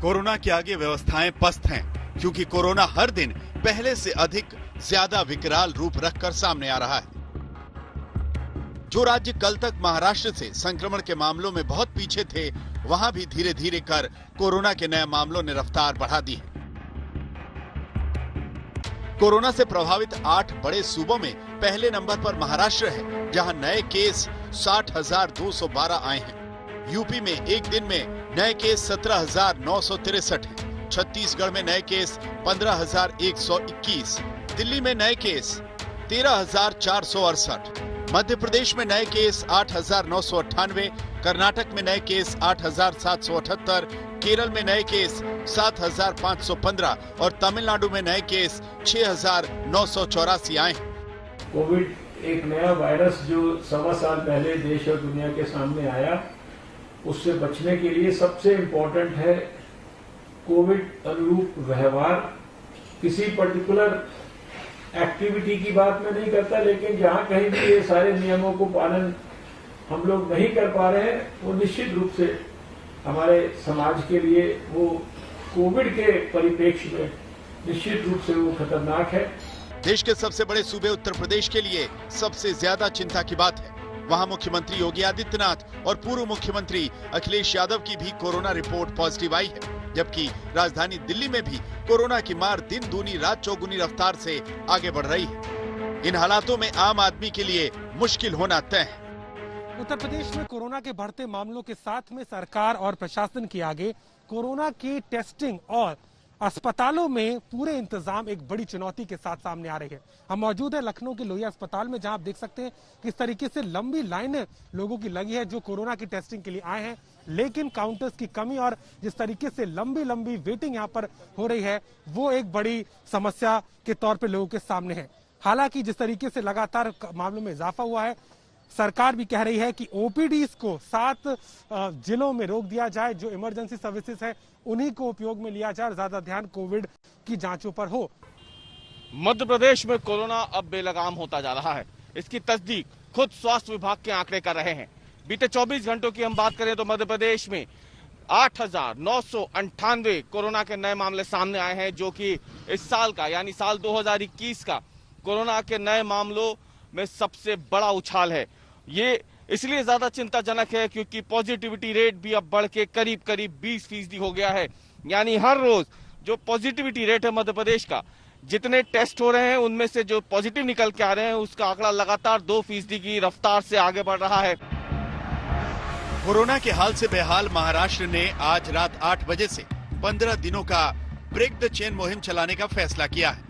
Corona के आगे व्यवस्थाएं पस्त हैं, क्योंकि कोरोना हर दिन पहले से अधिक ज्यादा विकराल रूप रखकर सामने आ रहा है। जो राज्य कल तक महाराष्ट्र से संक्रमण के मामलों में बहुत पीछे थे, वहां भी धीरे धीरे कर कोरोना के नए मामलों ने रफ्तार बढ़ा दी है। कोरोना से प्रभावित 8 बड़े सूबों में पहले नंबर पर महाराष्ट्र है, जहां नए केस 60,212 आए हैं। यूपी में एक दिन में नए केस 17,963 हैं। छत्तीसगढ़ में नए केस 15,121, दिल्ली में नए केस 13,468, मध्य प्रदेश में नए केस 8,998, कर्नाटक में नए केस 8,778, केरल में नए केस 7,515 और तमिलनाडु में नए केस 6,984 आए हैं। कोविड एक नया वायरस जो 1.25 साल पहले देश और दुनिया के सामने आया, उससे बचने के लिए सबसे इम्पोर्टेंट है कोविड अनुरूप व्यवहार। किसी पर्टिकुलर एक्टिविटी की बात मैं नहीं करता, लेकिन जहां कहीं भी ये सारे नियमों को पालन हम लोग नहीं कर पा रहे हैं, वो निश्चित रूप से हमारे समाज के लिए, वो कोविड के परिप्रेक्ष्य में निश्चित रूप से वो खतरनाक है। देश के सबसे बड़े सूबे उत्तर प्रदेश के लिए सबसे ज्यादा चिंता की बात है। वहां मुख्यमंत्री योगी आदित्यनाथ और पूर्व मुख्यमंत्री अखिलेश यादव की भी कोरोना रिपोर्ट पॉजिटिव आई है, जबकि राजधानी दिल्ली में भी कोरोना की मार दिन दूनी रात चौगुनी रफ्तार से आगे बढ़ रही है। इन हालातों में आम आदमी के लिए मुश्किल होना तय है। उत्तर प्रदेश में कोरोना के बढ़ते मामलों के साथ में सरकार और प्रशासन के आगे कोरोना की टेस्टिंग और अस्पतालों में पूरे इंतजाम एक बड़ी चुनौती के साथ सामने आ रही है। हम मौजूद है लखनऊ के लोहिया अस्पताल में, जहां आप देख सकते हैं किस तरीके से लंबी लाइनें लोगों की लगी है जो कोरोना की टेस्टिंग के लिए आए हैं, लेकिन काउंटर्स की कमी और जिस तरीके से लंबी लंबी वेटिंग यहां पर हो रही है, वो एक बड़ी समस्या के तौर पर लोगों के सामने है। हालांकि जिस तरीके से लगातार मामलों में इजाफा हुआ है, सरकार भी कह रही है कि ओपीडीज को 7 जिलों में रोक दिया जाए, जो इमरजेंसी सर्विसेज है उन्हीं को उपयोग में लिया जाए और ज्यादा ध्यान कोविड की जांचों पर हो। मध्य प्रदेश में कोरोना अब बेलगाम होता जा रहा है। इसकी तस्दीक खुद स्वास्थ्य विभाग के आंकड़े कर रहे हैं। बीते 24 घंटों की हम बात करें तो मध्य प्रदेश में 8,998 कोरोना के नए मामले सामने आए हैं, जो कि इस साल का यानी साल 2021 का कोरोना के नए मामलों में सबसे बड़ा उछाल है। ये इसलिए ज्यादा चिंताजनक है क्योंकि पॉजिटिविटी रेट भी अब बढ़ के करीब करीब 20% हो गया है। यानी हर रोज जो पॉजिटिविटी रेट है मध्य प्रदेश का, जितने टेस्ट हो रहे हैं उनमें से जो पॉजिटिव निकल के आ रहे हैं, उसका आंकड़ा लगातार 2% की रफ्तार से आगे बढ़ रहा है। कोरोना के हाल से बेहाल महाराष्ट्र ने आज रात 8 बजे से 15 दिनों का ब्रेक द चेन मुहिम चलाने का फैसला किया है।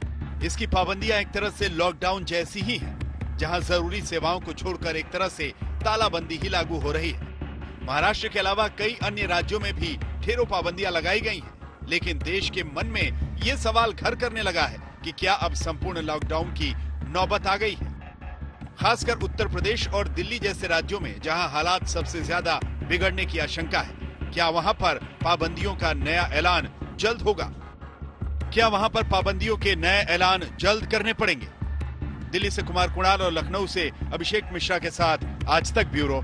इसकी पाबंदियां एक तरह से लॉकडाउन जैसी ही हैं, जहां जरूरी सेवाओं को छोड़कर एक तरह से तालाबंदी ही लागू हो रही है। महाराष्ट्र के अलावा कई अन्य राज्यों में भी ढेरों पाबंदियां लगाई गई हैं, लेकिन देश के मन में ये सवाल घर करने लगा है कि क्या अब संपूर्ण लॉकडाउन की नौबत आ गई है। खासकर उत्तर प्रदेश और दिल्ली जैसे राज्यों में जहां हालात सबसे ज्यादा बिगड़ने की आशंका है, क्या वहां पर पाबंदियों का नया ऐलान जल्द होगा? क्या वहां पर पाबंदियों के नए ऐलान जल्द करने पड़ेंगे? दिल्ली से कुमार कुणाल और लखनऊ से अभिषेक मिश्रा के साथ आज तक ब्यूरो।